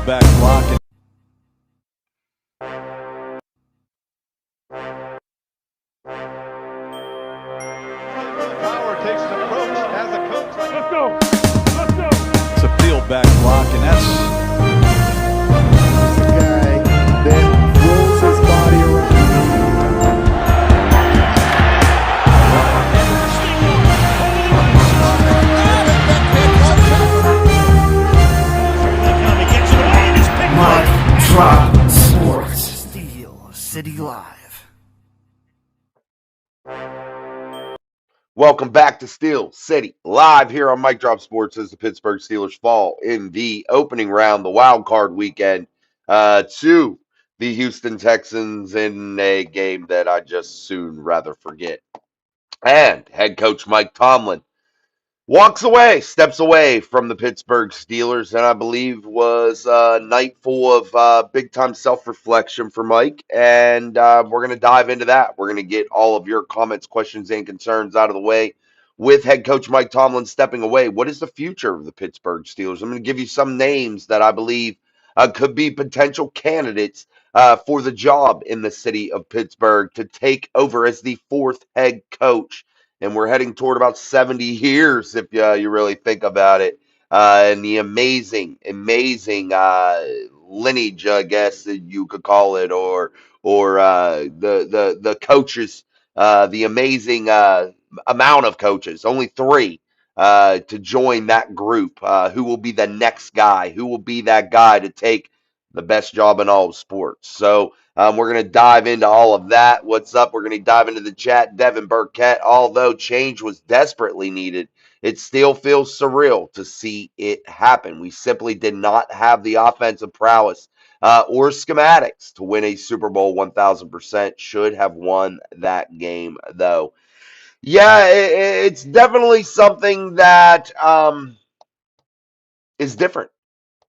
back blocking. Power takes an approach as a coach. Let's go. Let's go. It's a field back block, and that's the guy that rolls his body around. Mike Drop Sports Steel City Live. Welcome back to Steel City Live here on Mike Drop Sports as the Pittsburgh Steelers fall in the opening round, the wild card weekend, to the Houston Texans in a game that I just soon rather forget. And head coach Mike Tomlin steps away from the Pittsburgh Steelers, and I believe was a night full of big-time self-reflection for Mike, and we're going to dive into that. We're going to get all of your comments, questions, and concerns out of the way with head coach Mike Tomlin stepping away. What is the future of the Pittsburgh Steelers? I'm going to give you some names that I believe could be potential candidates for the job in the city of Pittsburgh to take over as the fourth head coach. And we're heading toward about 70 years, if you really think about it. And the amazing lineage, I guess that you could call it, or the coaches, the amazing amount of coaches, only three to join that group. Who will be the next guy? Who will be that guy to take the best job in all of sports? So we're going to dive into all of that. What's up? We're going to dive into the chat. Devin Burkett, although change was desperately needed, it still feels surreal to see it happen. We simply did not have the offensive prowess or schematics to win a Super Bowl 1,000%. Should have won that game, though. Yeah, it's definitely something that is different.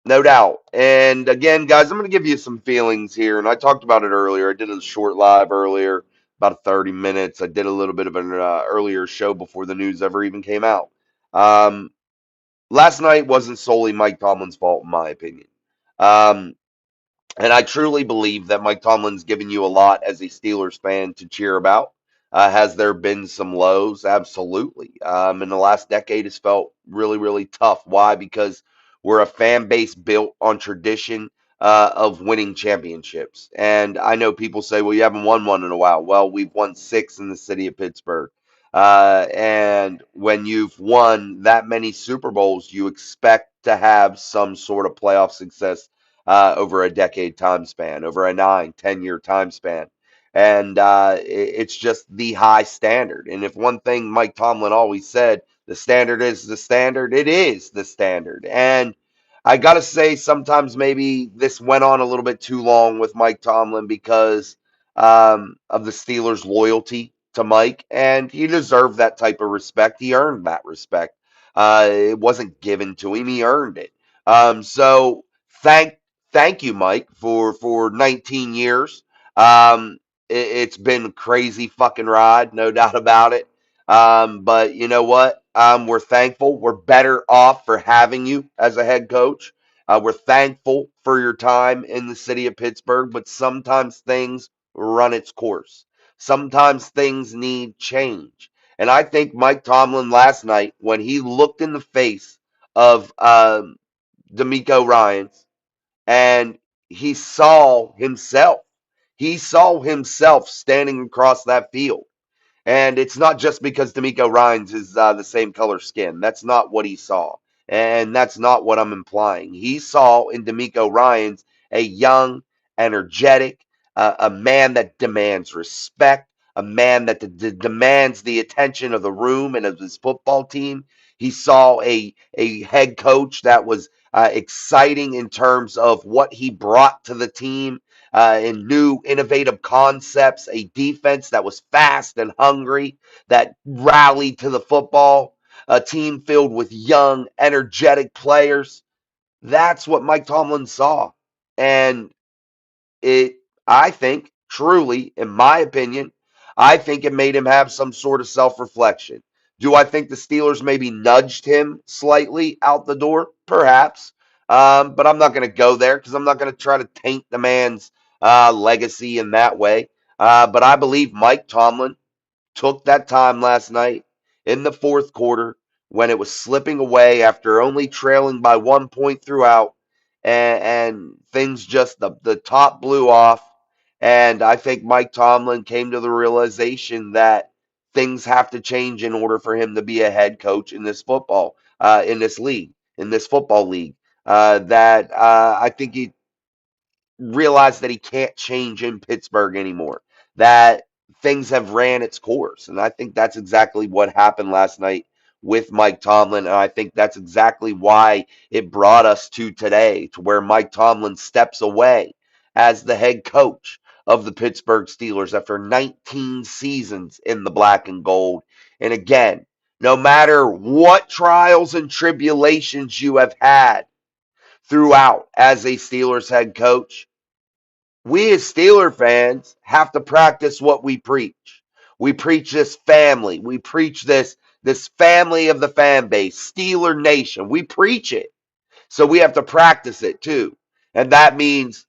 No doubt. And again, guys, I'm going to give you some feelings here. And I talked about it earlier. I did a short live earlier, about 30 minutes. I did a little bit of an earlier show before the news ever even came out. Last night wasn't solely Mike Tomlin's fault, in my opinion. And I truly believe that Mike Tomlin's given you a lot as a Steelers fan to cheer about. Has there been some lows? Absolutely. In the last decade, it's felt really, really tough. Why? Because we're a fan base built on tradition of winning championships. And I know people say, well, you haven't won one in a while. Well, we've won 6 in the city of Pittsburgh. And when you've won that many Super Bowls, you expect to have some sort of playoff success over a decade time span, over a 9-10 year time span. And it's just the high standard. And if one thing Mike Tomlin always said, the standard is the standard, it is the standard. And I got to say, sometimes maybe this went on a little bit too long with Mike Tomlin because of the Steelers' loyalty to Mike. And he deserved that type of respect. He earned that respect. It wasn't given to him. He earned it. So thank you, Mike, for 19 years. It's been a crazy fucking ride, no doubt about it. But you know what? We're thankful. We're better off for having you as a head coach. We're thankful for your time in the city of Pittsburgh, but sometimes things run its course. Sometimes things need change. And I think Mike Tomlin last night, when he looked in the face of D'Amico Ryans, and he saw himself. He saw himself standing across that field. And it's not just because D'Amico Ryans is the same color skin. That's not what he saw. And that's not what I'm implying. He saw in D'Amico Ryans a young, energetic, a man that demands respect, a man that demands the attention of the room and of his football team. He saw a head coach that was exciting in terms of what he brought to the team in new innovative concepts, a defense that was fast and hungry, that rallied to the football, a team filled with young, energetic players. That's what Mike Tomlin saw. And I think, truly, in my opinion, I think it made him have some sort of self-reflection. Do I think the Steelers maybe nudged him slightly out the door? Perhaps. But I'm not going to go there because I'm not going to try to taint the man's legacy in that way. But I believe Mike Tomlin took that time last night in the fourth quarter when it was slipping away after only trailing by 1 point throughout, and things just the top blew off. And I think Mike Tomlin came to the realization that things have to change in order for him to be a head coach in this in this league, in this football league. That I think he realized that he can't change in Pittsburgh anymore, that things have ran its course. And I think that's exactly what happened last night with Mike Tomlin. And I think that's exactly why it brought us to today, to where Mike Tomlin steps away as the head coach of the Pittsburgh Steelers after 19 seasons in the black and gold. And again, no matter what trials and tribulations you have had throughout as a Steelers head coach, we as Steeler fans have to practice what we preach. We preach this family. We preach this family of the fan base, Steeler Nation. We preach it. So we have to practice it too. And that means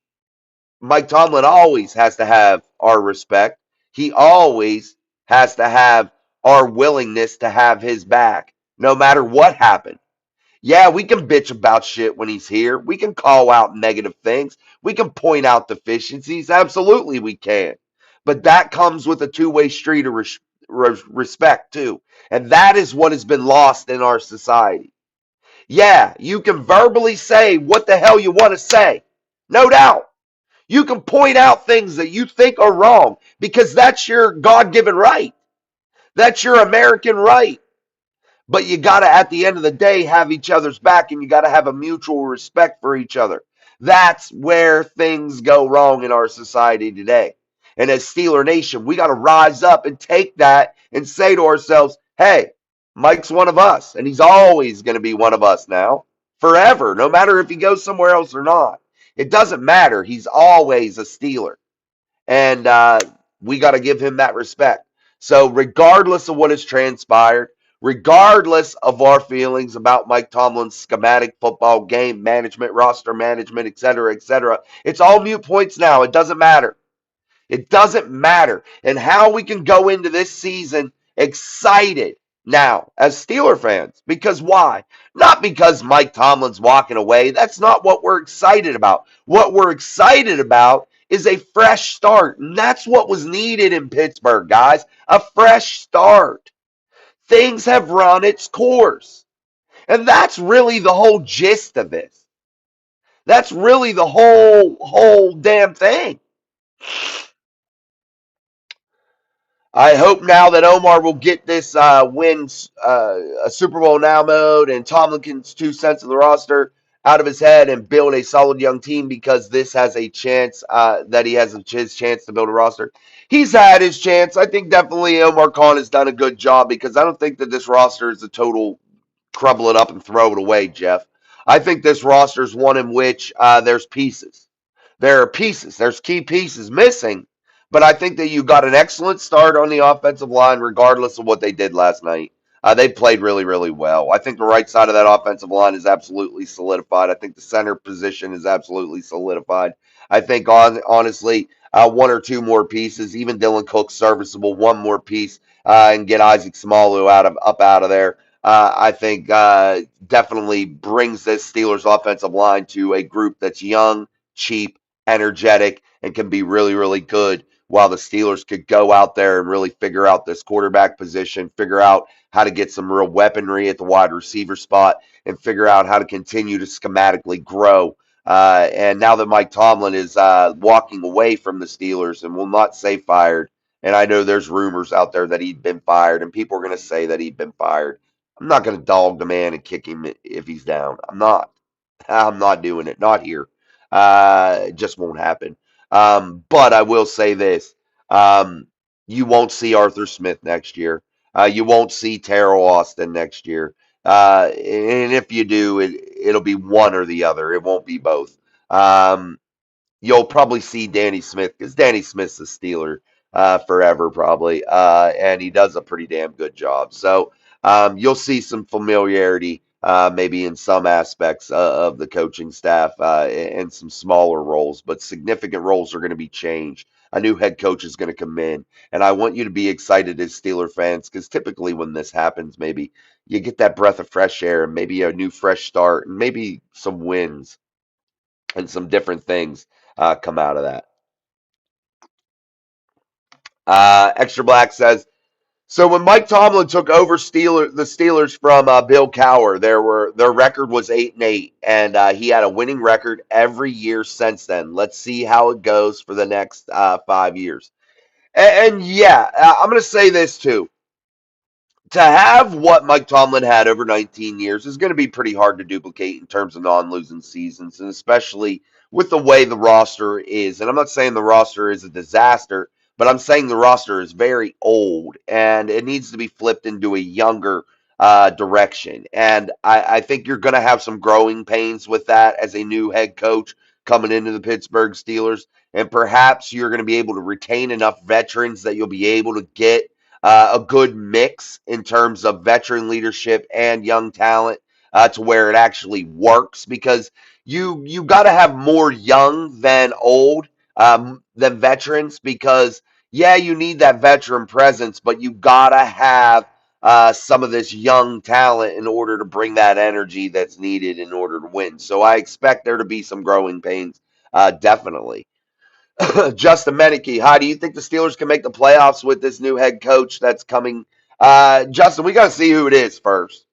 Mike Tomlin always has to have our respect. He always has to have our willingness to have his back, no matter what happens. Yeah, we can bitch about shit when he's here. We can call out negative things. We can point out deficiencies. Absolutely, we can. But that comes with a two-way street of respect, too. And that is what has been lost in our society. Yeah, you can verbally say what the hell you want to say. No doubt. You can point out things that you think are wrong because that's your God given right. That's your American right. But you got to, at the end of the day, have each other's back, and you got to have a mutual respect for each other. That's where things go wrong in our society today. And as Steeler Nation, we got to rise up and take that and say to ourselves, hey, Mike's one of us, and he's always going to be one of us now, forever, no matter if he goes somewhere else or not. It doesn't matter. He's always a Steeler. And we got to give him that respect. So, regardless of what has transpired, regardless of our feelings about Mike Tomlin's schematic football game management, roster management, et cetera, it's all mute points now. It doesn't matter. It doesn't matter. And how we can go into this season excited now as Steeler fans. Because why? Not because Mike Tomlin's walking away. That's not what we're excited about. What we're excited about is a fresh start. And that's what was needed in Pittsburgh, guys. A fresh start. Things have run its course. And that's really the whole gist of this. That's really the whole damn thing. I hope now that Omar will get this wins a Super Bowl now mode and Tomlin's 2 cents of the roster out of his head and build a solid young team, because this has a chance that he has his chance to build a roster. He's had his chance. I think definitely Omar Khan has done a good job, because I don't think that this roster is a total crumble it up and throw it away, Jeff. I think this roster is one in which there's pieces. There are pieces. There's key pieces missing. But I think that you got an excellent start on the offensive line, regardless of what they did last night. They played really, really well. I think the right side of that offensive line is absolutely solidified. I think the center position is absolutely solidified. I think, honestly, one or two more pieces, even Dylan Cook's serviceable, one more piece, and get Isaac Smalu up out of there. I think definitely brings this Steelers offensive line to a group that's young, cheap, energetic, and can be really, really good, while the Steelers could go out there and really figure out this quarterback position, figure out how to get some real weaponry at the wide receiver spot, and figure out how to continue to schematically grow. And now that Mike Tomlin is walking away from the Steelers and will not say fired, and I know there's rumors out there that he'd been fired, and people are going to say that he'd been fired. I'm not going to dog the man and kick him if he's down. I'm not. I'm not doing it. Not here. It just won't happen. But I will say this. You won't see Arthur Smith next year. You won't see Terrell Austin next year. And if you do, it'll be one or the other. It won't be both. You'll probably see Danny Smith, because Danny Smith's a Steeler forever, probably. And he does a pretty damn good job. So you'll see some familiarity maybe in some aspects of the coaching staff and some smaller roles, but significant roles are going to be changed. A new head coach is going to come in, and I want you to be excited as Steeler fans because typically when this happens, maybe you get that breath of fresh air and maybe a new fresh start and maybe some wins and some different things come out of that. Extra Black says, so when Mike Tomlin took over the Steelers from Bill Cowher, their record was 8-8, and he had a winning record every year since then. Let's see how it goes for the next 5 years. And yeah, I'm going to say this too. To have what Mike Tomlin had over 19 years is going to be pretty hard to duplicate in terms of non-losing seasons, and especially with the way the roster is. And I'm not saying the roster is a disaster, but I'm saying the roster is very old and it needs to be flipped into a younger direction. And I think you're going to have some growing pains with that as a new head coach coming into the Pittsburgh Steelers. And perhaps you're going to be able to retain enough veterans that you'll be able to get a good mix in terms of veteran leadership and young talent to where it actually works because you got to have more young than old than veterans because yeah you need that veteran presence but you got to have some of this young talent in order to bring that energy that's needed in order to win. So I expect there to be some growing pains, definitely. Justin Menike, hi. Do you think the Steelers can make the playoffs with this new head coach that's coming? Justin, we got to see who it is first.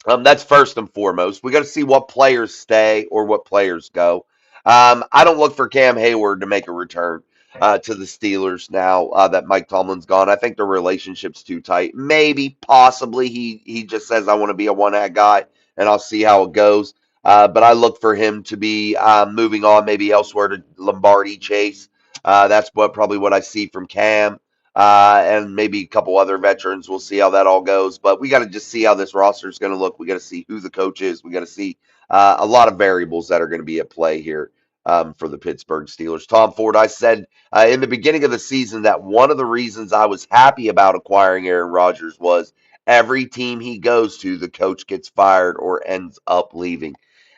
That's first and foremost. We got to see what players stay or what players go. I don't look for Cam Hayward to make a return to the Steelers now that Mike Tomlin's gone. I think the relationship's too tight. Maybe, possibly, he just says I want to be a one-hat guy, and I'll see how it goes. But I look for him to be moving on, maybe elsewhere to Lombardi Chase. That's probably what I see from Cam and maybe a couple other veterans. We'll see how that all goes. But we got to just see how this roster is going to look. We got to see who the coach is. We got to see a lot of variables that are going to be at play here for the Pittsburgh Steelers. Tom Ford, I said in the beginning of the season that one of the reasons I was happy about acquiring Aaron Rodgers was every team he goes to, the coach gets fired or ends up leaving.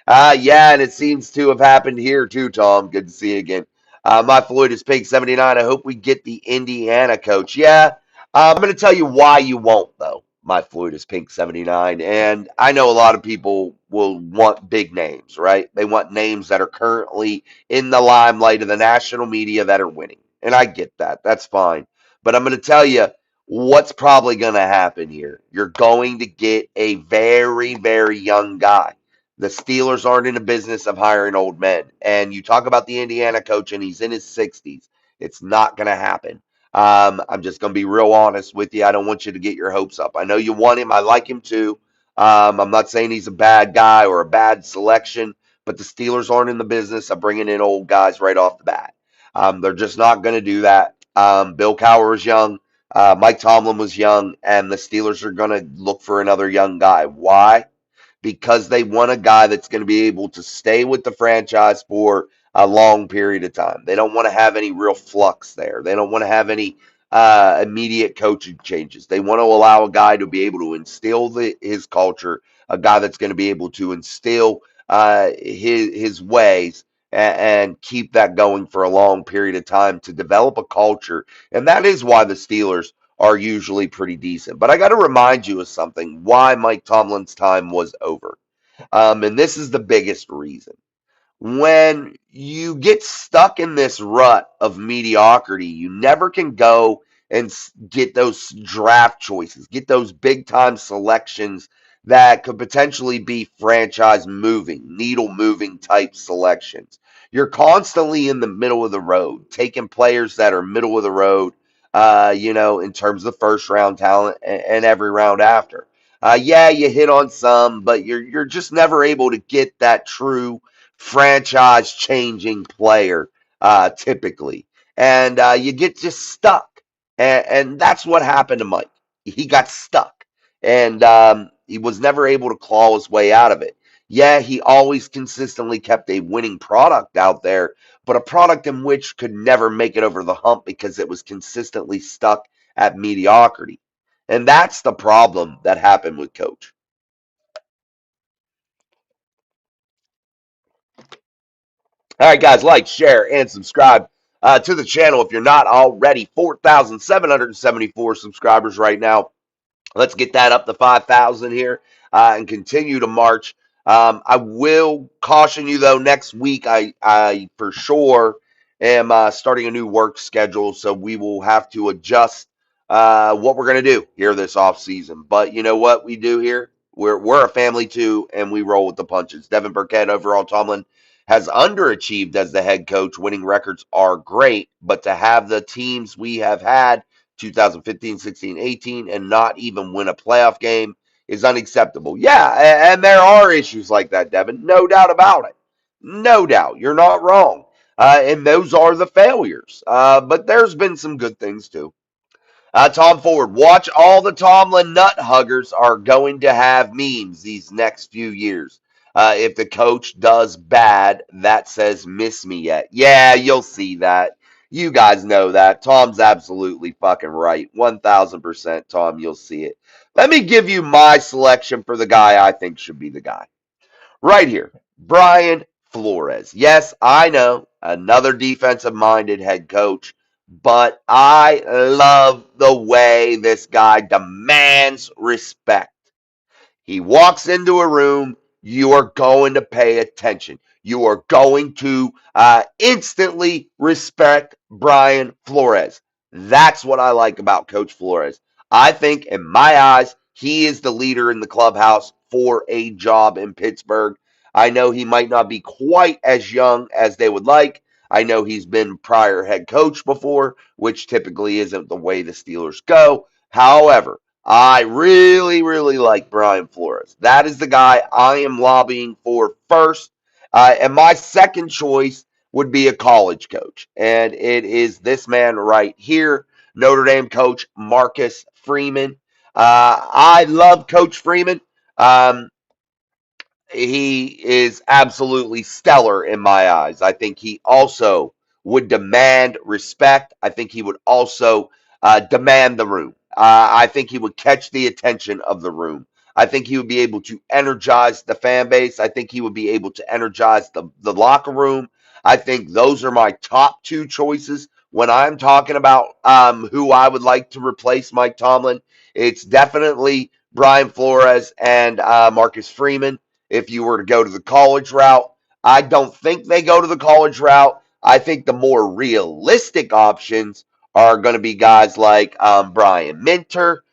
Yeah, and it seems to have happened here too, Tom. Good to see you again. My Floyd is Pink 79. I hope we get the Indiana coach. Yeah, I'm going to tell you why you won't, though. My Floyd is Pink 79. And I know a lot of people will want big names, right? They want names that are currently in the limelight of the national media that are winning. And I get that. That's fine. But I'm going to tell you what's probably going to happen here. You're going to get a very, very young guy. The Steelers aren't in the business of hiring old men. And you talk about the Indiana coach, and he's in his 60s. It's not going to happen. I'm just going to be real honest with you. I don't want you to get your hopes up. I know you want him. I like him too. I'm not saying he's a bad guy or a bad selection, but the Steelers aren't in the business of bringing in old guys right off the bat. They're just not going to do that. Bill Cowher was young. Mike Tomlin was young, and the Steelers are going to look for another young guy. Why? Because they want a guy that's going to be able to stay with the franchise for a long period of time. They don't want to have any real flux there. They don't want to have any immediate coaching changes. They want to allow a guy to be able to instill his culture, a guy that's going to be able to instill his ways and keep that going for a long period of time to develop a culture. And that is why the Steelers are usually pretty decent. But I got to remind you of something why Mike Tomlin's time was over. And this is the biggest reason. When you get stuck in this rut of mediocrity, you never can go and get those draft choices, get those big time selections that could potentially be franchise moving, needle moving type selections. You're constantly in the middle of the road, taking players that are middle of the road, in terms of first round talent and every round after. Yeah, you hit on some, but you're just never able to get that true franchise changing player typically. And you get just stuck. And that's what happened to Mike. He got stuck. And he was never able to claw his way out of it. Yeah, he always consistently kept a winning product out there, but a product in which could never make it over the hump because it was consistently stuck at mediocrity. And that's the problem that happened with Coach. All right, guys, like, share, and subscribe to the channel if you're not already. 4,774 subscribers right now. Let's get that up to 5,000 here and continue to march. I will caution you, though, next week I for sure am starting a new work schedule, so we will have to adjust what we're going to do here this off season. But you know what we do here? We're a family, too, and we roll with the punches. Devin Burkett, overall Tomlin, has underachieved as the head coach. Winning records are great, but to have the teams we have had 2015, 16, 18, and not even win a playoff game is unacceptable. Yeah, and there are issues like that, Devin. No doubt about it. No doubt. You're not wrong. And those are the failures. But there's been some good things too. Tom Ford, watch all the Tomlin nut huggers are going to have memes these next few years. If the coach does bad, that says miss me yet. Yeah, you'll see that. You guys know that. Tom's absolutely fucking right. 1000%, Tom, you'll see it. Let me give you my selection for the guy I think should be the guy. Right here, Brian Flores. Yes, I know, another defensive minded head coach, but I love the way this guy demands respect. He walks into a room, you are going to pay attention. You are going to instantly respect Brian Flores. That's what I like about Coach Flores. I think, in my eyes, he is the leader in the clubhouse for a job in Pittsburgh. I know he might not be quite as young as they would like. I know he's been prior head coach before, which typically isn't the way the Steelers go. However, I really, really like Brian Flores. That is the guy I am lobbying for first. And my second choice would be a college coach. And it is this man right here, Notre Dame coach Marcus Freeman. I love Coach Freeman. Um, he is absolutely stellar in my eyes. I think he also would demand respect. I think he would also demand the room. I think he would catch the attention of the room. I think he would be able to energize the fan base. I think he would be able to energize the locker room. I think those are my top two choices. When I'm talking about who I would like to replace Mike Tomlin, it's definitely Brian Flores and Marcus Freeman. If you were to go to the college route, I don't think they go to the college route. I think the more realistic options are going to be guys like Brian Minter,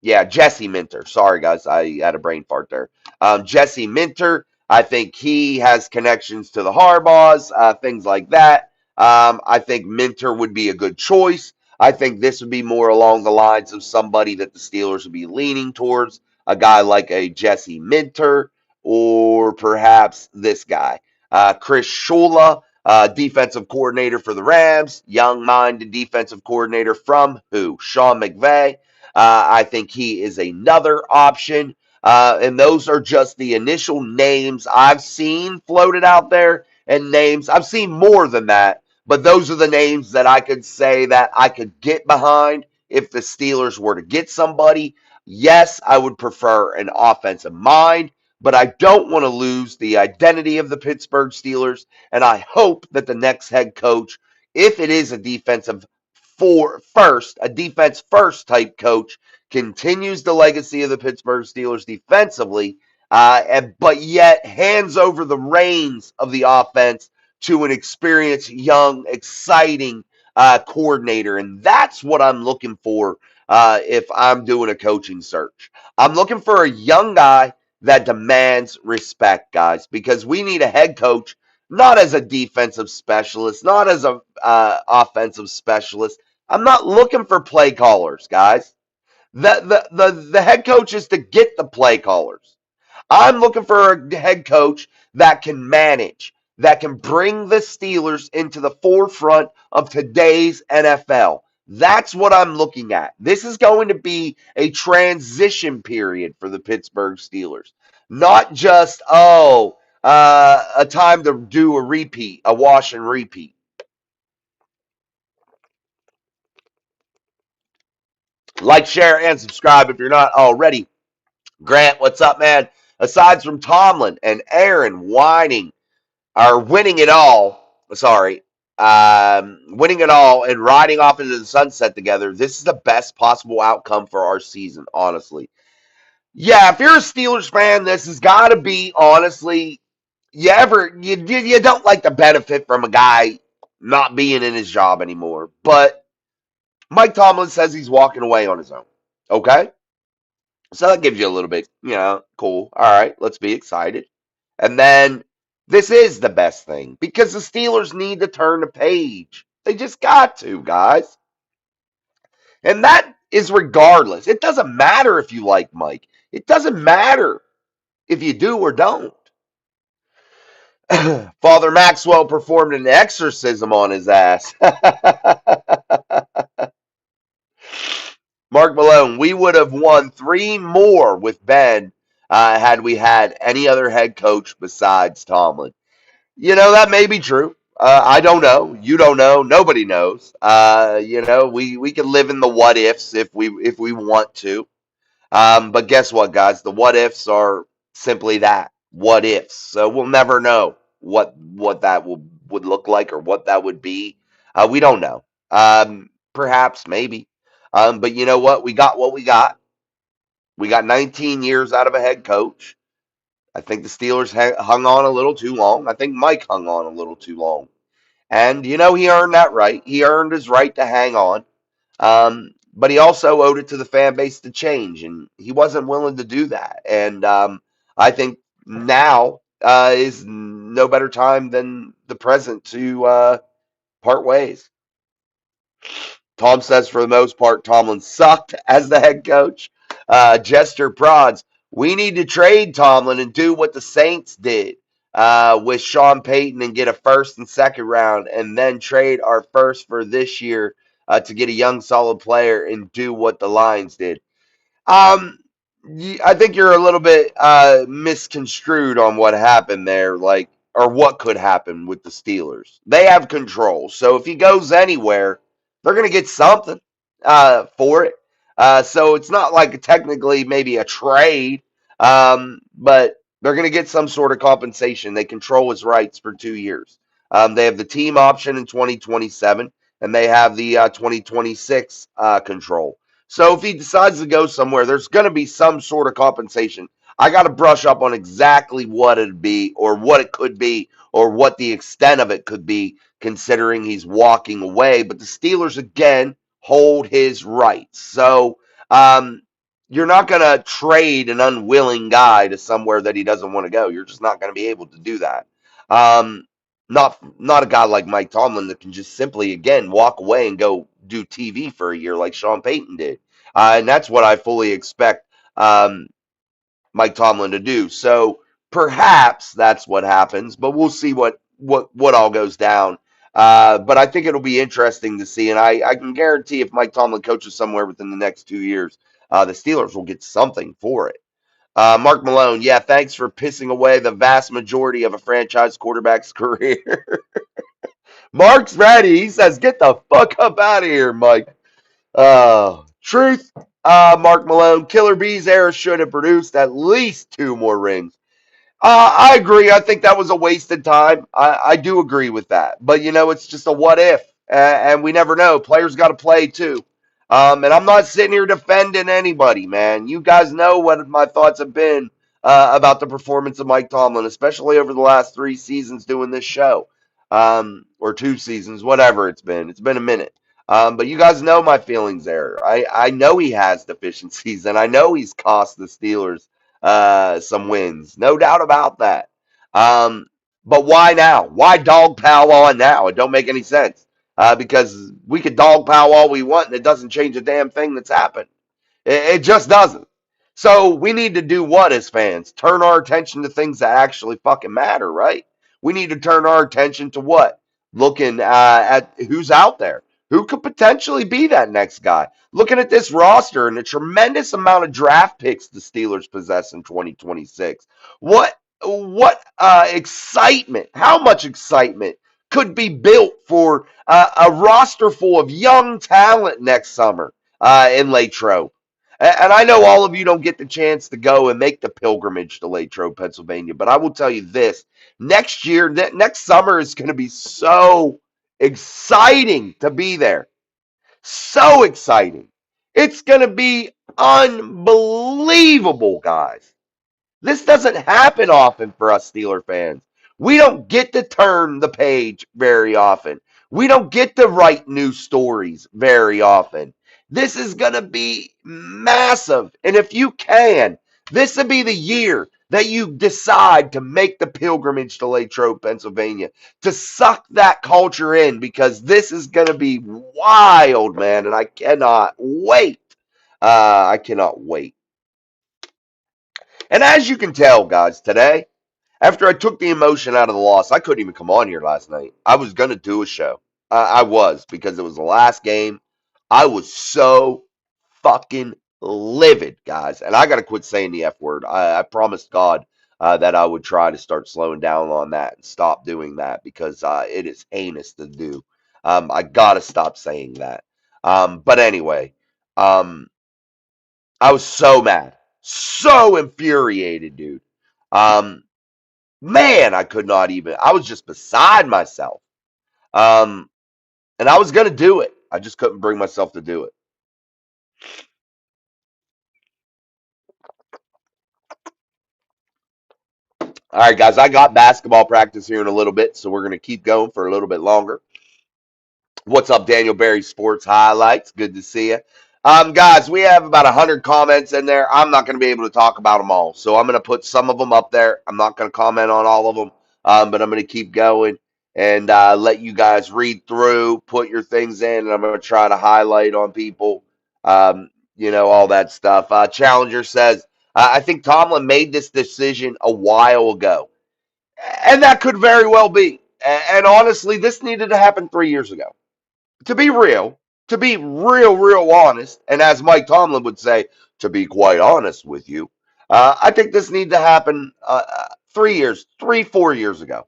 Jesse Minter. Sorry, guys, I had a brain fart there. Jesse Minter, I think he has connections to the Harbaughs, things like that. I think Minter would be a good choice. I think this would be more along the lines of somebody that the Steelers would be leaning towards, a guy like a Jesse Minter, or perhaps this guy, Chris Shula, defensive coordinator for the Rams, young-minded defensive coordinator from who? Sean McVay. I think he is another option. And those are just the initial names I've seen floated out there, and names I've seen more than that. But those are the names that I could say that I could get behind if the Steelers were to get somebody. Yes, I would prefer an offensive mind, but I don't want to lose the identity of the Pittsburgh Steelers. And I hope that the next head coach, if it is a defense first type coach, continues the legacy of the Pittsburgh Steelers defensively, but yet hands over the reins of the offense to an experienced, young, exciting coordinator. And that's what I'm looking for if I'm doing a coaching search. I'm looking for a young guy that demands respect, guys, because we need a head coach, not as a defensive specialist, not as a offensive specialist. I'm not looking for play callers, guys. The head coach is to get the play callers. I'm looking for a head coach that can manage, that can bring the Steelers into the forefront of today's NFL. That's what I'm looking at. This is going to be a transition period for the Pittsburgh Steelers. Not just, a time to do a repeat, a wash and repeat. Like, share, and subscribe if you're not already. Grant, what's up, man? aside from Tomlin and Aaron whining or winning it all, winning it all and riding off into the sunset together, this is the best possible outcome for our season, honestly. Yeah, if you're a Steelers fan, this has got to be, honestly, you don't like the benefit from a guy not being in his job anymore. But Mike Tomlin says he's walking away on his own. Okay? So that gives you a little bit, cool. All right, let's be excited. And then this is the best thing because the Steelers need to turn the page. They just got to, guys. And that is regardless. It doesn't matter if you like Mike. It doesn't matter if you do or don't. Father Maxwell performed an exorcism on his ass. Mark Malone, we would have won 3 more with Ben had we had any other head coach besides Tomlin. That may be true. I don't know. You don't know. Nobody knows. We can live in the what ifs if we want to. But guess what, guys? The what ifs are simply that, what ifs. So we'll never know what that would look like or what that would be. We don't know. Perhaps, maybe. But you know what? We got what we got. We got 19 years out of a head coach. I think the Steelers hung on a little too long. I think Mike hung on a little too long. And, he earned that right. He earned his right to hang on. But he also owed it to the fan base to change, and he wasn't willing to do that. And I think now is no better time than the present to part ways. Tom says, for the most part, Tomlin sucked as the head coach. Jester Prods, we need to trade Tomlin and do what the Saints did with Sean Payton and get a first and second round, and then trade our first for this year to get a young, solid player and do what the Lions did. I think you're a little bit misconstrued on what happened there, or what could happen with the Steelers. They have control, so if he goes anywhere, they're going to get something for it. So it's not like technically maybe a trade, but they're going to get some sort of compensation. They control his rights for 2 years. They have the team option in 2027, and they have the 2026 control. So if he decides to go somewhere, there's going to be some sort of compensation. I got to brush up on exactly what it'd be or what it could be or what the extent of it could be, considering he's walking away. But the Steelers, again, hold his rights. So you're not going to trade an unwilling guy to somewhere that he doesn't want to go. You're just not going to be able to do that. Not a guy like Mike Tomlin that can just simply, again, walk away and go do TV for a year like Sean Payton did. And that's what I fully expect Mike Tomlin to do. So perhaps that's what happens, but we'll see what all goes down. But I think it'll be interesting to see, and I can guarantee if Mike Tomlin coaches somewhere within the next 2 years, the Steelers will get something for it. Mark Malone, yeah, thanks for pissing away the vast majority of a franchise quarterback's career. Mark's ready. He says, get the fuck up out of here, Mike. Truth, Mark Malone, Killer Bees era should have produced at least 2 more rings. I agree. I think that was a wasted time. I do agree with that. But, it's just a what if. And we never know. Players got to play, too. And I'm not sitting here defending anybody, man. You guys know what my thoughts have been about the performance of Mike Tomlin, especially over the last 3 seasons doing this show. Or 2 seasons, whatever it's been. It's been a minute. But you guys know my feelings there. I know he has deficiencies, and I know he's cost the Steelers some wins. No doubt about that. But why now? Why dog pile on now? It don't make any sense. Because we could dog pile all we want, and it doesn't change a damn thing that's happened. It just doesn't. So we need to do what as fans? Turn our attention to things that actually fucking matter, right? We need to turn our attention to what? Looking at who's out there. Who could potentially be that next guy? Looking at this roster and the tremendous amount of draft picks the Steelers possess in 2026. What excitement, how much excitement could be built for a roster full of young talent next summer in Latrobe? And I know all of you don't get the chance to go and make the pilgrimage to Latrobe, Pennsylvania, but I will tell you this: next year, next summer is going to be so exciting to be there. So exciting. It's going to be unbelievable, guys. This doesn't happen often for us Steeler fans. We don't get to turn the page very often. We don't get to write new stories very often. This is going to be massive. And if you can, this will be the year that you decide to make the pilgrimage to Latrobe, Pennsylvania, to suck that culture in, because this is going to be wild, man. And I cannot wait. I cannot wait. And as you can tell, guys, today, after I took the emotion out of the loss, I couldn't even come on here last night. I was going to do a show. I was, because it was the last game. I was so fucking livid, guys. And I got to quit saying the F word. I promised God that I would try to start slowing down on that and stop doing that, because it is heinous to do. I got to stop saying that. But anyway, um, I was so mad, so infuriated, dude. Um, Man, I could not even. I was just beside myself. Um, and I was gonna do it. I just couldn't bring myself to do it. All right, guys, I got basketball practice here in a little bit, so we're gonna keep going for a little bit longer. What's up, Daniel Berry Sports Highlights? Good to see you. Guys, we have about 100 comments in there. I'm not going to be able to talk about them all, so I'm going to put some of them up there. I'm not going to comment on all of them, but I'm going to keep going and let you guys read through, put your things in, and I'm going to try to highlight on people, all that stuff. Challenger says, I think Tomlin made this decision a while ago, and that could very well be. And honestly, this needed to happen 3 years ago, to be real, real honest, and as Mike Tomlin would say, to be quite honest with you, I think this needed to happen 3 years, 4 years ago.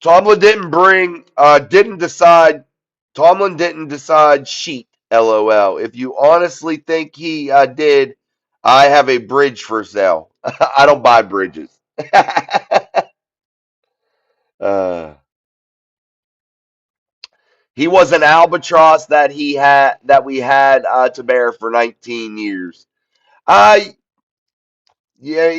Tomlin didn't decide sheet, LOL. If you honestly think he did, I have a bridge for sale. I don't buy bridges. uh, He was an albatross that we had to bear for 19 years. Uh, yeah,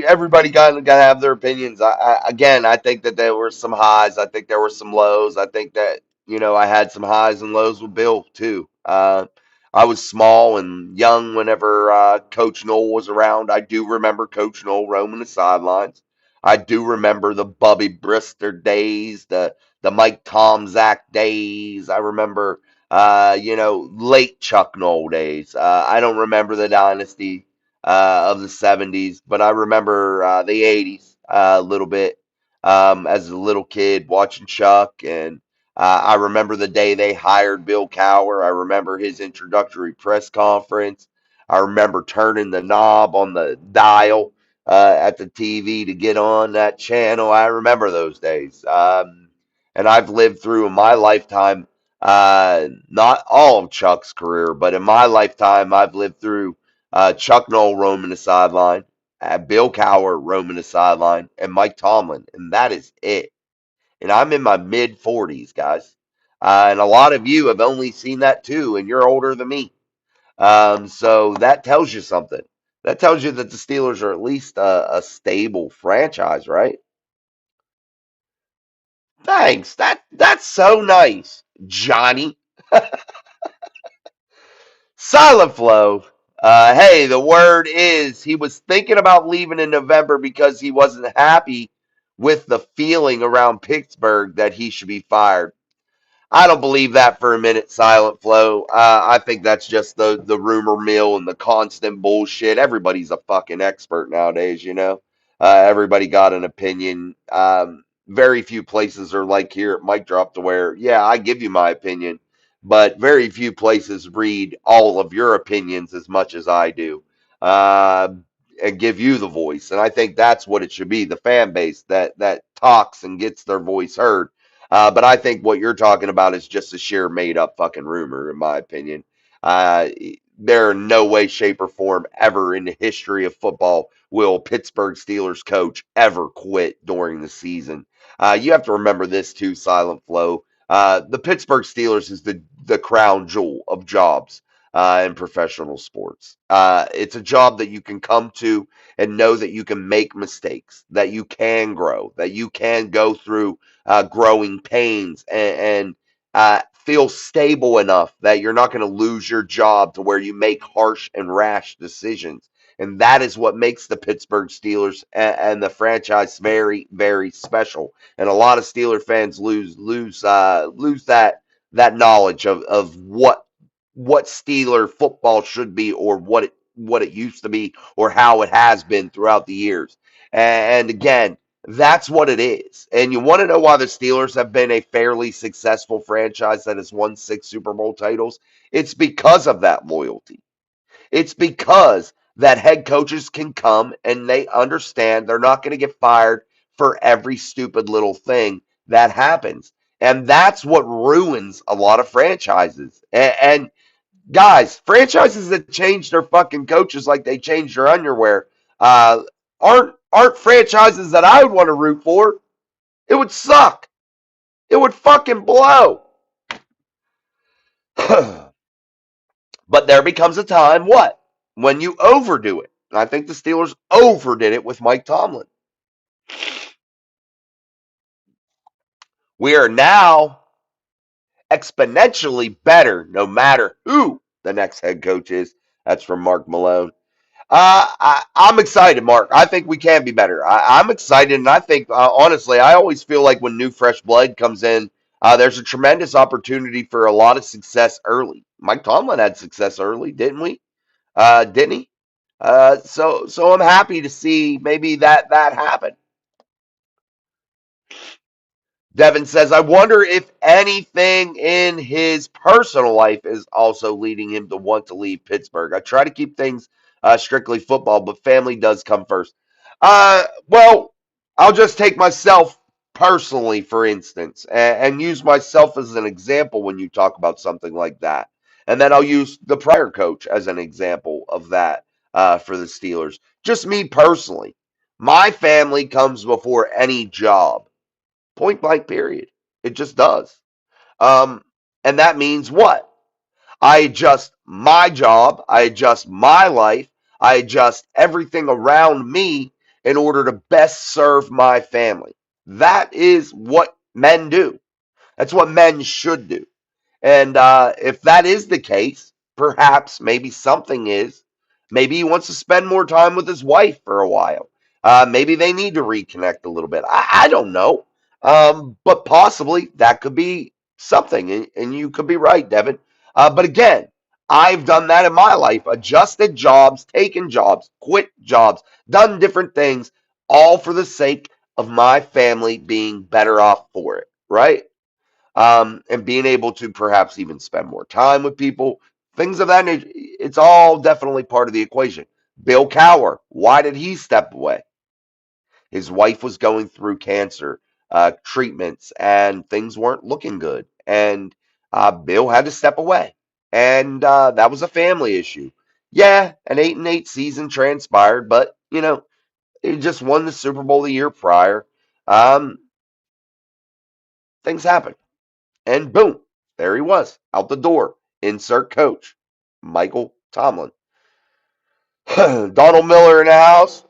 everybody got to have their opinions. Again, I think that there were some highs. I think there were some lows. I think that I had some highs and lows with Bill too. I was small and young whenever Coach Knoll was around. I do remember Coach Knoll roaming the sidelines. I do remember the Bubby Brister days, the Mike Tomzak days. I remember late Chuck Knoll days. I don't remember the dynasty of the 70s, but I remember the 80s a little bit as a little kid watching Chuck. And I remember the day they hired Bill Cowher. I remember his introductory press conference. I remember turning the knob on the dial at the TV to get on that channel. I remember those days. And I've lived through in my lifetime, not all of Chuck's career, but in my lifetime, I've lived through Chuck Noll roaming the sideline, Bill Cowher roaming the sideline, and Mike Tomlin, and that is it. And I'm in my mid 40s, guys. And a lot of you have only seen that too, and you're older than me. So that tells you something. That tells you that the Steelers are at least a stable franchise, right? Thanks. That's so nice, Johnny. Silent Flow. Hey, the word is he was thinking about leaving in November because he wasn't happy with the feeling around Pittsburgh that he should be fired. I don't believe that for a minute, Silent Flow. I think that's just the rumor mill and the constant bullshit. Everybody's a fucking expert nowadays. Everybody got an opinion. Very few places are like here at Mic Drop to where, yeah, I give you my opinion, but very few places read all of your opinions as much as I do, uh, and give you the voice. And I think that's what it should be, the fan base that talks and gets their voice heard. But I think what you're talking about is just a sheer made up fucking rumor, in my opinion. Uh, there are no way, shape, or form ever in the history of football will Pittsburgh Steelers coach ever quit during the season. You have to remember this too, Silent Flow. The Pittsburgh Steelers is the crown jewel of jobs in professional sports. It's a job that you can come to and know that you can make mistakes, that you can grow, that you can go through growing pains and feel stable enough that you're not going to lose your job to where you make harsh and rash decisions. And that is what makes the Pittsburgh Steelers and the franchise very, very special. And a lot of Steeler fans lose that knowledge of what Steeler football should be, or what it used to be, or how it has been throughout the years. And again, that's what it is. And you want to know why the Steelers have been a fairly successful franchise that has won 6 Super Bowl titles? It's because of that loyalty. It's because that head coaches can come and they understand they're not going to get fired for every stupid little thing that happens. And that's what ruins a lot of franchises. And guys, franchises that change their fucking coaches like they change their underwear uh, aren't franchises that I would want to root for. It would suck. It would fucking blow. But there becomes a time, what? When you overdo it. And I think the Steelers overdid it with Mike Tomlin. We are now exponentially better no matter who the next head coach is. That's from Mark Malone. I'm excited, Mark. I think we can be better. I'm excited, and I think, honestly, I always feel like when new fresh blood comes in, there's a tremendous opportunity for a lot of success early. Mike Tomlin had success early, didn't we? Didn't he? So I'm happy to see maybe that happen. Devin says, I wonder if anything in his personal life is also leading him to want to leave Pittsburgh. I try to keep things strictly football, but family does come first. Well, I'll just take myself personally, for instance, and use myself as an example when you talk about something like that. And then I'll use the prior coach as an example of that for the Steelers. Just me personally. My family comes before any job. Point blank, period. It just does. Um, and that means what? I adjust my job, I adjust my life, I adjust everything around me in order to best serve my family. That is what men do. That's what men should do. And if that is the case, perhaps maybe something is. Maybe he wants to spend more time with his wife for a while. Maybe they need to reconnect a little bit. I don't know. But possibly that could be something. And you could be right, Devin. But again, I've done that in my life, adjusted jobs, taken jobs, quit jobs, done different things, all for the sake of my family being better off for it, right? And being able to perhaps even spend more time with people, things of that nature. It's all definitely part of the equation. Bill Cowher, why did he step away? His wife was going through cancer treatments, and things weren't looking good, and Bill had to step away, and that was a family issue. Yeah, an 8-8 season transpired, but he just won the Super Bowl the year prior. Um, Things happen. And boom, there he was, out the door. Insert coach, Michael Tomlin. Donald Miller in the house.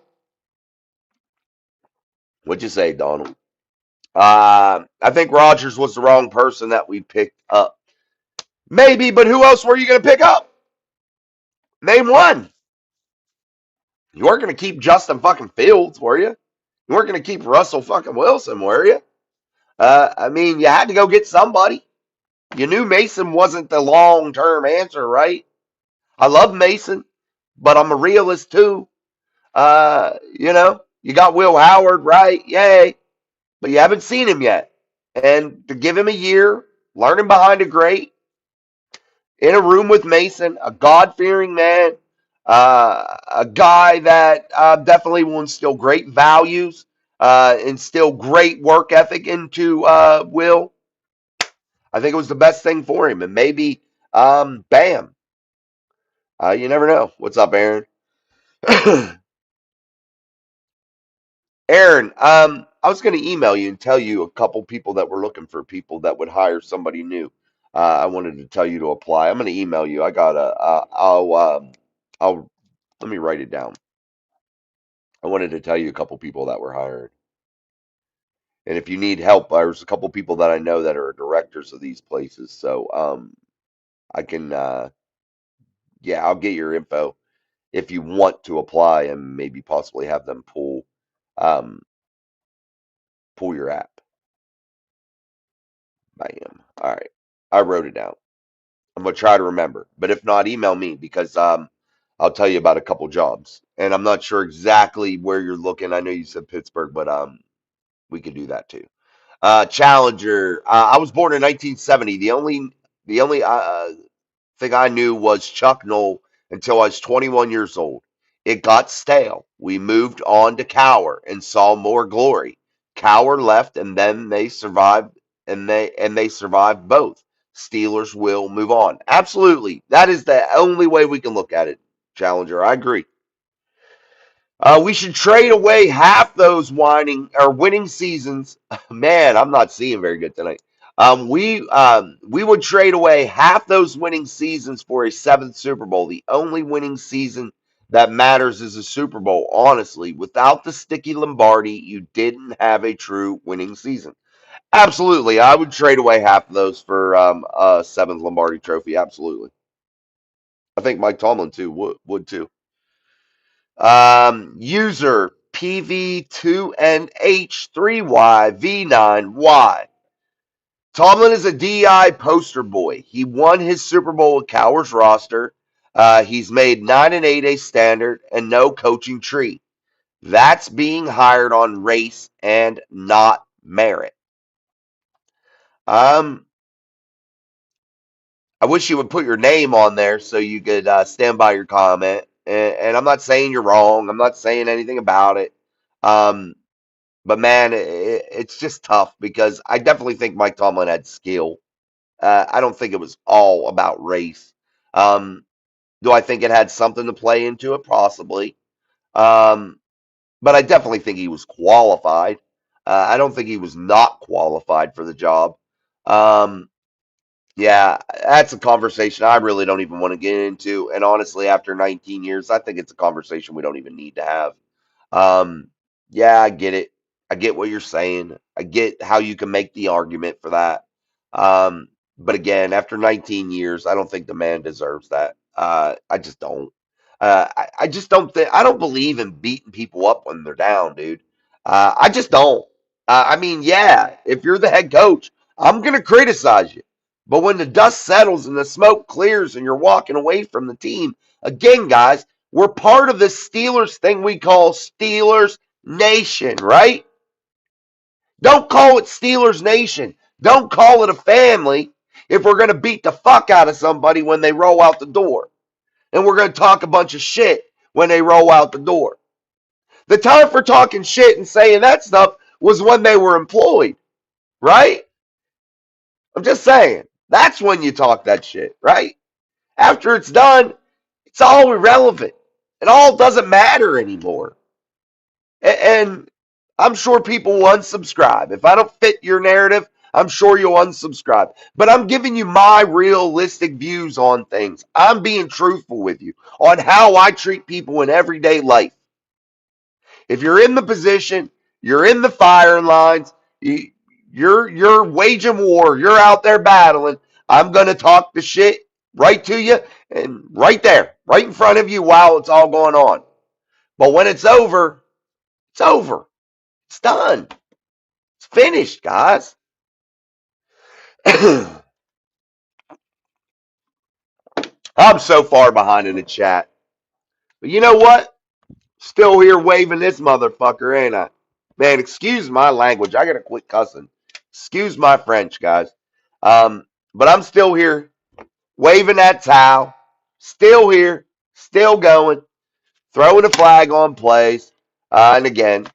What'd you say, Donald? I think Rodgers was the wrong person that we picked up. Maybe, but who else were you going to pick up? Name one. You weren't going to keep Justin fucking Fields, were you? You weren't going to keep Russell fucking Wilson, were you? I mean, you had to go get somebody. You knew Mason wasn't the long-term answer, right? I love Mason, but I'm a realist too. You got Will Howard, right? Yay. But you haven't seen him yet. And to give him a year, learning behind a great, in a room with Mason, a God-fearing man, a guy that definitely will instill great values, instill great work ethic into Will. I think it was the best thing for him. And maybe, bam. You never know. What's up, Aaron? Aaron, I was going to email you and tell you a couple people that were looking for people that would hire somebody new. I wanted to tell you to apply. I'm going to email you. I got a. I'll let me write it down. I wanted to tell you a couple people that were hired, and if you need help, there's a couple people that I know that are directors of these places. So I can yeah, I'll get your info if you want to apply and maybe possibly have them um pull your app. Bam. All right. I wrote it down. I'm gonna try to remember, but if not, email me because I'll tell you about a couple jobs, and I'm not sure exactly where you're looking. I know you said Pittsburgh, but we could do that too. Challenger. I was born in 1970. The only thing I knew was Chuck Knoll until I was 21 years old. It got stale. We moved on to Cower and saw more glory. Cower left, and then they survived, and they survived both. Steelers will move on. Absolutely, that is the only way we can look at it. Challenger, I agree. We should trade away half those whining or winning seasons. Man, I'm not seeing very good tonight. We would trade away half those winning seasons for a seventh Super Bowl. The only winning season that matters is a Super Bowl. Honestly, without the sticky Lombardi, you didn't have a true winning season. Absolutely, I would trade away half of those for a seventh Lombardi trophy. Absolutely, I think Mike Tomlin too would too. User PV2NH3YV9Y. Tomlin is a DI poster boy. He won his Super Bowl with Cowher's roster. He's made 9-8 a standard and no coaching tree. That's being hired on race and not merit. Um, I wish you would put your name on there so you could stand by your comment. And I'm not saying you're wrong. I'm not saying anything about it. Um, But man, it's just tough because I definitely think Mike Tomlin had skill. I don't think it was all about race. Um, do I think it had something to play into it? Possibly. Um, but I definitely think he was qualified. I don't think he was not qualified for the job. Um, yeah, that's a conversation I really don't even want to get into. And honestly, after 19 years, I think it's a conversation we don't even need to have. Um, yeah, I get it. I get what you're saying. I get how you can make the argument for that. But again, after 19 years, I don't think the man deserves that. I just don't. I just don't think. I don't believe in beating people up when they're down, dude. I just don't. I mean, yeah, if you're the head coach, I'm gonna criticize you. But when the dust settles and the smoke clears and you're walking away from the team, again, guys, we're part of this Steelers thing we call Steelers Nation, right? Don't call it Steelers Nation. Don't call it a family if we're going to beat the fuck out of somebody when they roll out the door. And we're going to talk a bunch of shit when they roll out the door. The time for talking shit and saying that stuff was when they were employed, right? I'm just saying. That's when you talk that shit, right? After it's done, it's all irrelevant. It all doesn't matter anymore. And I'm sure people will unsubscribe. If I don't fit your narrative, I'm sure you'll unsubscribe. But I'm giving you my realistic views on things. I'm being truthful with you on how I treat people in everyday life. If you're in the position, you're in the firing lines, you're waging war, you're out there battling, I'm going to talk the shit right to you and right there, right in front of you while it's all going on. But when it's over, it's over. It's done. It's finished, guys. I'm so far behind in the chat. But you know what? Still here waving this motherfucker, ain't I? Man, excuse my language. I gotta quit cussing. Excuse my French, guys. But I'm still here waving that towel. Still here. Still going. Throwing a flag on plays. And again,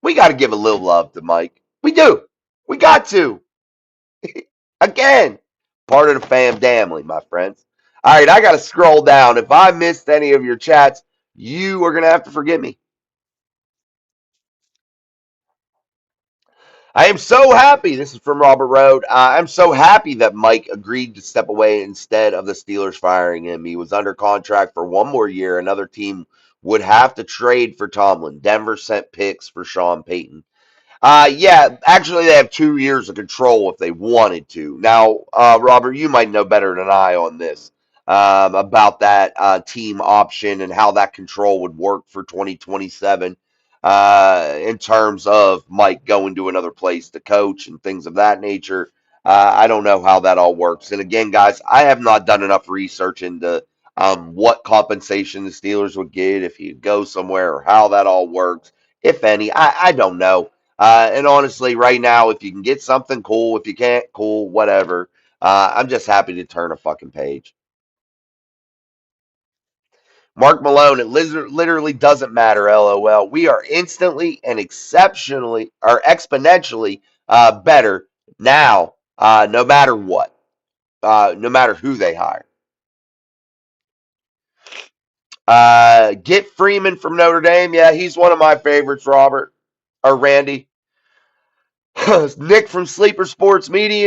we got to give a little love to Mike. We do. We got to. Again, part of the fam family, my friends. All right, I got to scroll down. If I missed any of your chats, you are going to have to forgive me. I am so happy. This is from Robert Road. I'm so happy that Mike agreed to step away instead of the Steelers firing him. He was under contract for one more year. Another team would have to trade for Tomlin. Denver sent picks for Sean Payton. Yeah, actually, they have 2 years of control if they wanted to. Now, Robert, you might know better than I on this about that team option and how that control would work for 2027 in terms of Mike going to another place to coach and things of that nature. I don't know how that all works. And again, guys, I have not done enough research into what compensation the Steelers would get if you go somewhere or how that all works, if any. I don't know. And honestly, right now, if you can get something, cool. If you can't, cool, whatever. I'm just happy to turn a fucking page. Mark Malone, it literally doesn't matter, LOL. We are instantly and exceptionally or exponentially better now, no matter what, no matter who they hire. Get Freeman from Notre Dame. Yeah, he's one of my favorites, Robert or Randy. Nick from Sleeper Sports Media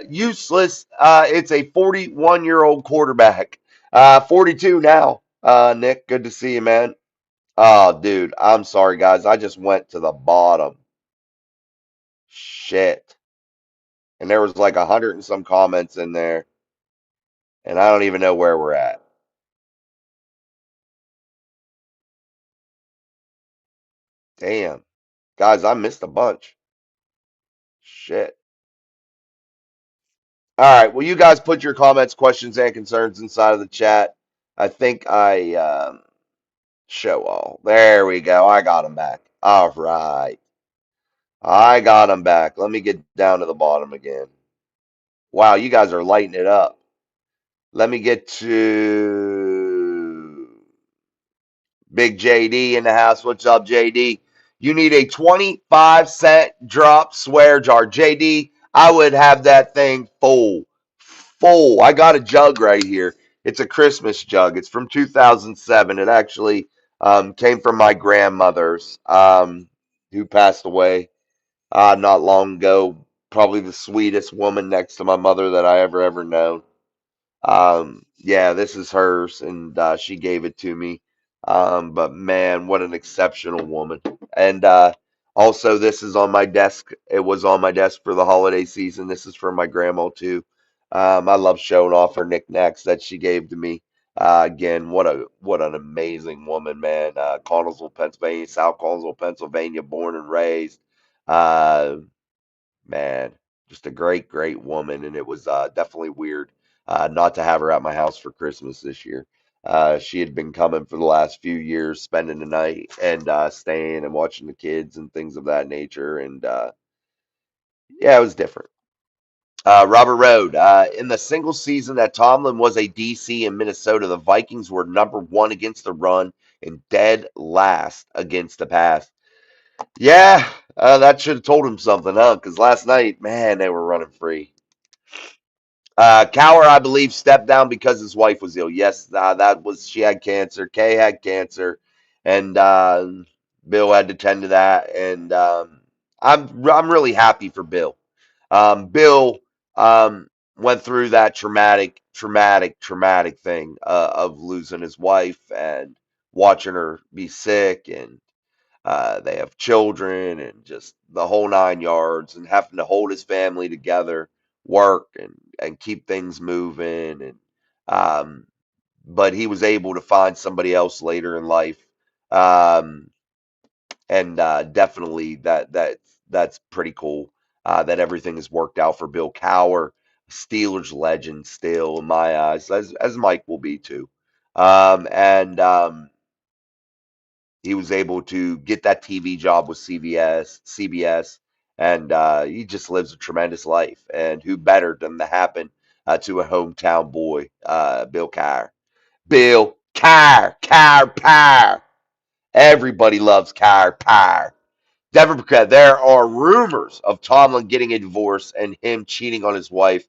useless. It's a 41-year-old quarterback. 42 now. Nick, good to see you, man. Oh, dude, I'm sorry, guys. I just went to the bottom. Shit. And there was like 100 and some comments in there, and I don't even know where we're at. Damn. Guys, I missed a bunch. Shit. All right. Well, you guys put your comments, questions, and concerns inside of the chat. I think I show all. There we go. I got them back. All right. I got them back. Let me get down to the bottom again. Wow, you guys are lighting it up. Let me get to Big JD in the house. What's up, JD? You need a 25-cent drop swear jar. JD, I would have that thing full. Full. I got a jug right here. It's a Christmas jug. It's from 2007. It actually came from my grandmother's, who passed away not long ago. Probably the sweetest woman next to my mother that I ever known. Yeah, this is hers, and she gave it to me. But man, what an exceptional woman. And also, this is on my desk. It was on my desk for the holiday season. This is from my grandma too. I love showing off her knickknacks that she gave to me. Again, what an amazing woman, man. Connellsville, Pennsylvania, South Connellsville, Pennsylvania, born and raised. Uh, Man, just a great woman, and it was definitely weird not to have her at my house for Christmas this year. She had been coming for the last few years, spending the night and staying and watching the kids and things of that nature, and yeah, it was different. Robert Road, in the single season that Tomlin was a DC in Minnesota, the Vikings were number one against the run and dead last against the pass. Yeah, that should have told him something, huh? Because last night, man, they were running free. Cower, I believe, stepped down because his wife was ill. Yes, she had cancer. Kay had cancer, and Bill had to tend to that. And I'm really happy for Bill. Bill went through that traumatic thing of losing his wife and watching her be sick, and they have children and just the whole 9 yards, and having to hold his family together, work and keep things moving. And um, but he was able to find somebody else later in life, um, and definitely that's pretty cool that everything has worked out for Bill Cowher, Steelers legend still in my eyes, as Mike will be too. And He was able to get that TV job with CBS, and he just lives a tremendous life. And who better than to happen to a hometown boy, Bill Carr. Bill Carr. Everybody loves Carr. Democrat. There are rumors of Tomlin getting a divorce and him cheating on his wife.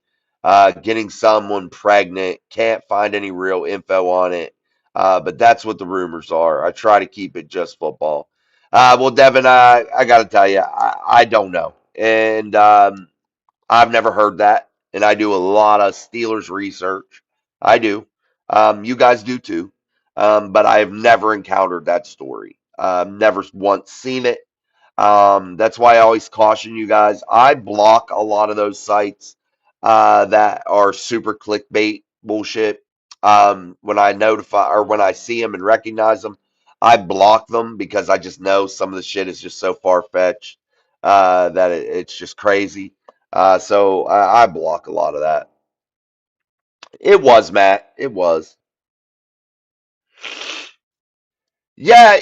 getting someone pregnant. Can't find any real info on it. But that's what the rumors are. I try to keep it just football. Well, Devin, I got to tell you, I don't know. And I've never heard that. And I do a lot of Steelers research. I do. You guys do too. But I have never encountered that story. Never once seen it. That's why I always caution you guys. I block a lot of those sites that are super clickbait bullshit. When I notify or when I see them and recognize them, I block them because I just know some of the shit is just so far fetched that it's just crazy. So I block a lot of that. It was Matt. It was. Yeah,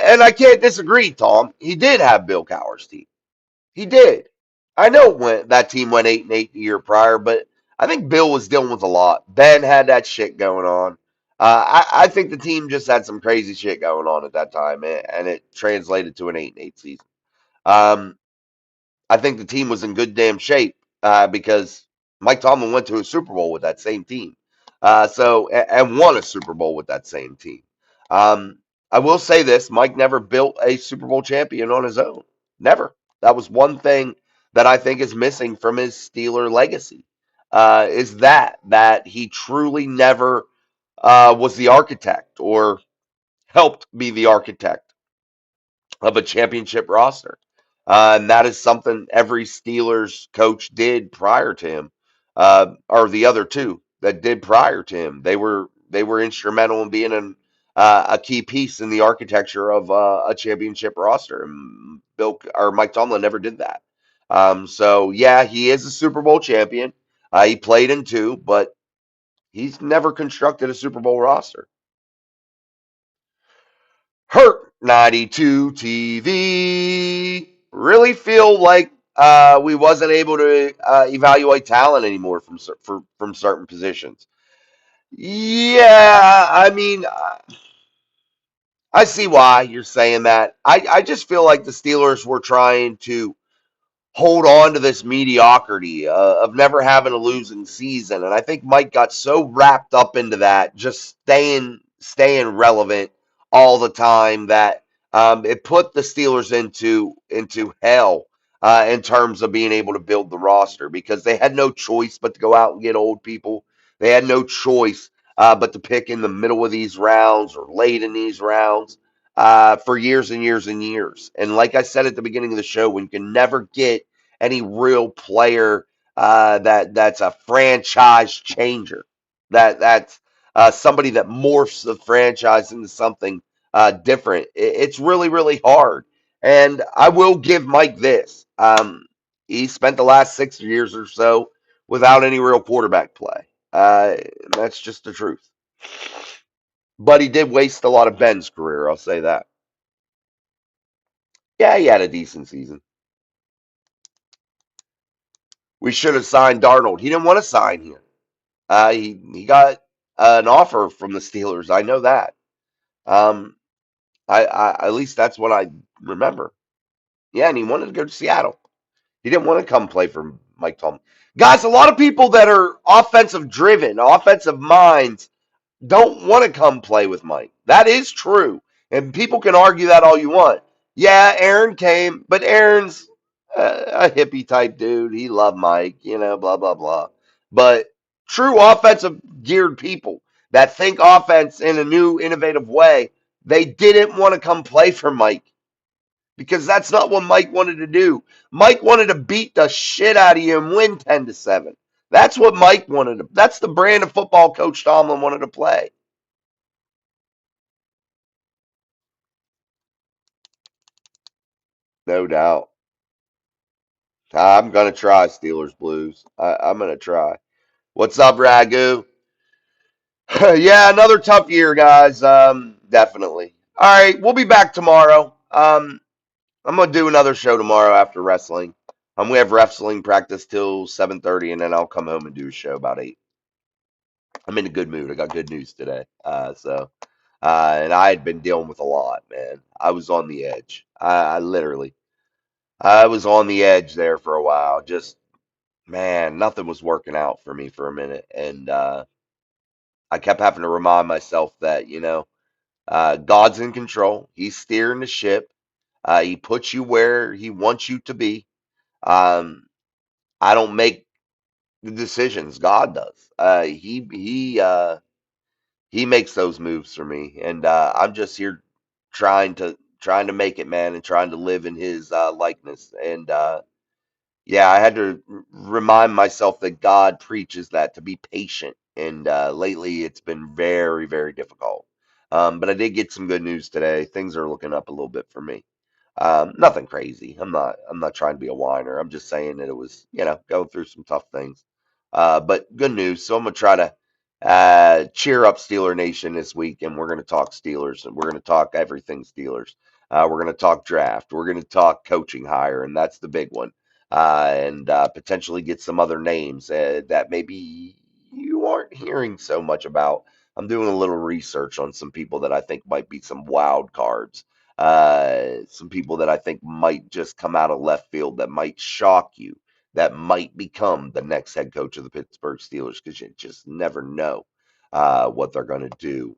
and I can't disagree, Tom. He did have Bill Cowher's team. He did. I know when that team went 8-8 the year prior, but I think Bill was dealing with a lot. Ben had that shit going on. I think the team just had some crazy shit going on at that time, and it translated to an 8-8 season. Um, I think the team was in good damn shape because Mike Tomlin went to a Super Bowl with that same team, and won a Super Bowl with that same team. Um, I will say this: Mike never built a Super Bowl champion on his own. Never. That was one thing that I think is missing from his Steeler legacy. Is that he truly never was the architect or helped be the architect of a championship roster. And that is something every Steelers coach did prior to him, or the other two that did prior to him. They were instrumental in being a key piece in the architecture of a championship roster. And Bill or Mike Tomlin never did that. So yeah, he is a Super Bowl champion. He played in two, but he's never constructed a Super Bowl roster. Hurt 92 TV. Really feel like we wasn't able to evaluate talent anymore from certain positions. Yeah, I mean, I see why you're saying that. I just feel like the Steelers were trying to hold on to this mediocrity of never having a losing season. And I think Mike got so wrapped up into that, just staying relevant all the time that it put the Steelers into hell in terms of being able to build the roster because they had no choice but to go out and get old people. They had no choice but to pick in the middle of these rounds or late in these rounds for years and years and years. And like I said at the beginning of the show, when you can never get any real player that's a franchise changer, that's somebody that morphs the franchise into something different. It's really really hard. And I will give Mike this: he spent the last 6 years or so without any real quarterback play. Uh, that's just the truth. But he did waste a lot of Ben's career. I'll say that. Yeah, he had a decent season. We should have signed Darnold. He didn't want to sign here. He got an offer from the Steelers. I know that. Um, I at least that's what I remember. Yeah, and he wanted to go to Seattle. He didn't want to come play for Mike Tomlin. Guys, a lot of people that are offensive driven, offensive minds, don't want to come play with Mike. That is true. And people can argue that all you want. Yeah, Aaron came, but Aaron's a hippie type dude. He loved Mike, blah, blah, blah. But true offensive geared people that think offense in a new, innovative way, they didn't want to come play for Mike because that's not what Mike wanted to do. Mike wanted to beat the shit out of you and win 10-7. That's what Mike wanted to. That's the brand of football Coach Tomlin wanted to play. No doubt. I'm gonna try Steelers Blues. I'm gonna try. What's up, Ragu? Yeah, another tough year, guys. Definitely. All right, we'll be back tomorrow. I'm gonna do another show tomorrow after wrestling. We have wrestling practice till 7:30, and then I'll come home and do a show about 8. I'm in a good mood. I got good news today. And I had been dealing with a lot, man. I was on the edge. I literally, I was on the edge there for a while. Just man, nothing was working out for me for a minute, and I kept having to remind myself that God's in control. He's steering the ship. He puts you where He wants you to be. Um, I don't make the decisions. God does. He makes those moves for me, and I'm just here trying to make it, man, and trying to live in His likeness. And yeah, I had to remind myself that God preaches that to be patient, and lately it's been very, very difficult. But I did get some good news today. Things are looking up a little bit for me. Nothing crazy. I'm not trying to be a whiner. I'm just saying that it was, going through some tough things. But good news. So I'm gonna try to cheer up Steeler Nation this week, and we're gonna talk Steelers, and we're gonna talk everything Steelers. We're gonna talk draft. We're gonna talk coaching hire, and that's the big one. And potentially get some other names that maybe you aren't hearing so much about. I'm doing a little research on some people that I think might be some wild cards, some people that I think might just come out of left field that might shock you, that might become the next head coach of the Pittsburgh Steelers, because you just never know what they're going to do.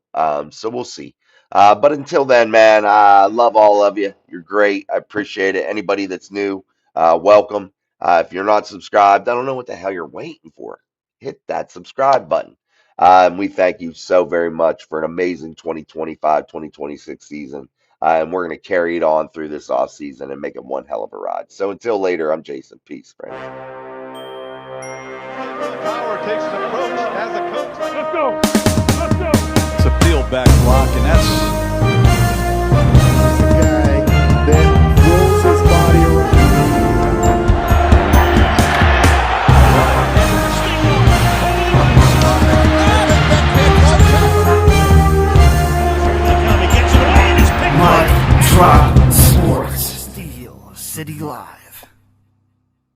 So we'll see. But until then, man, I love all of you. You're great. I appreciate it. Anybody that's new, welcome. If you're not subscribed, I don't know what the hell you're waiting for. Hit that subscribe button. And we thank you so very much for an amazing 2025-2026 season. And we're going to carry it on through this off season and make it one hell of a ride. So until later, I'm Jason. Peace, friends. Power takes an approach as a coach. Let's go. Let's go. It's a field back block, and that's The guy that throws his body around. Mike Drop Sports. Steel City Live.